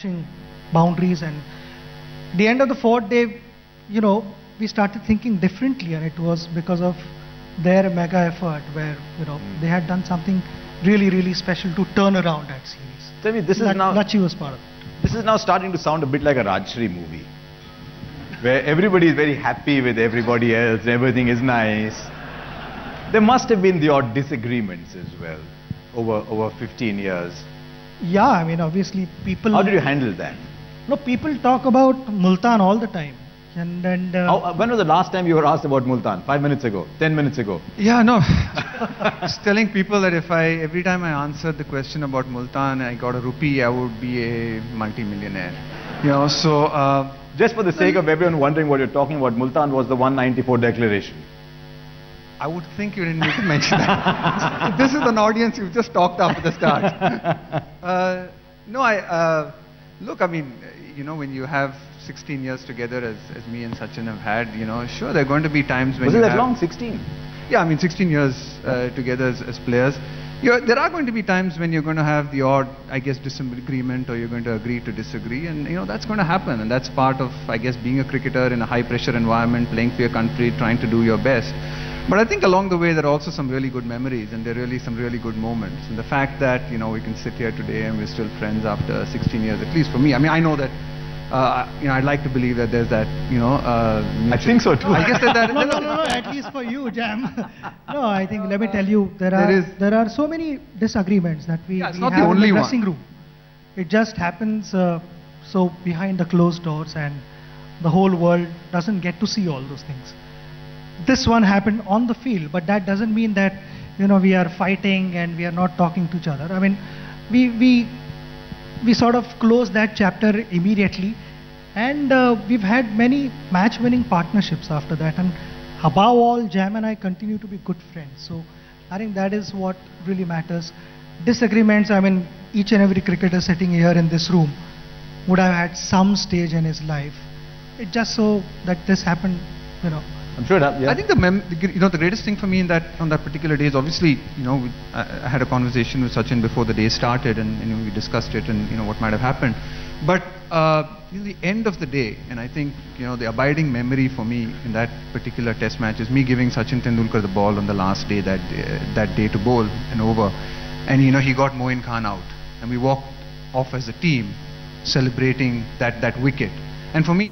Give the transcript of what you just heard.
pushing boundaries, and the end of the fourth day, we started thinking differently, and it was because of their mega effort where, they had done something really, really special to turn around that series. Tell me, this is now... Lachi was part of it. This is now starting to sound a bit like a Rajshri movie, where everybody is very happy with everybody else, and everything is nice. There must have been the odd disagreements as well over 15 years. Yeah, I mean, obviously people... How did you handle that? No, people talk about Multan all the time. And when was the last time you were asked about Multan? 5 minutes ago? 10 minutes ago? Yeah, no. Just telling people that every time I answered the question about Multan, I got a rupee, I would be a multi-millionaire. So... just for the sake of everyone wondering what you're talking about, Multan was the 194 declaration. I would think you didn't need to mention that. This is an audience you've just talked after the start. Look, I mean, when you have 16 years together as me and Sachin have had, sure, there are going to be times when Was it that long, 16? Yeah, I mean, 16 years together as players. There are going to be times when you're going to have the odd, I guess, disagreement, or you're going to agree to disagree, and that's going to happen, and that's part of, I guess, being a cricketer in a high-pressure environment, playing for your country, trying to do your best. But I think along the way there are also some really good memories, and there are really some really good moments. And the fact that we can sit here today and we're still friends after 16 years, at least for me. I mean, I know that I'd like to believe that there's that I think so too. I guess that no, at least for you, Jam. No, I think, let me tell you, there are so many disagreements that we have in the dressing room. It just happens so behind the closed doors, and the whole world doesn't get to see all those things. This one happened on the field, but that doesn't mean that we are fighting and we are not talking to each other. I mean, we sort of closed that chapter immediately, and we've had many match-winning partnerships after that, and above all, Jam and I continue to be good friends. So I think that is what really matters. Disagreements, I mean, each and every cricketer sitting here in this room would have had some stage in his life. It just so that this happened, I'm sure that, yeah. I think the greatest thing for me on that particular day is obviously, I had a conversation with Sachin before the day started, and we discussed it and what might have happened. But the end of the day, and I think the abiding memory for me in that particular test match is me giving Sachin Tendulkar the ball on the last day that day to bowl and over, and he got Moin Khan out, and we walked off as a team celebrating that wicket. And for me,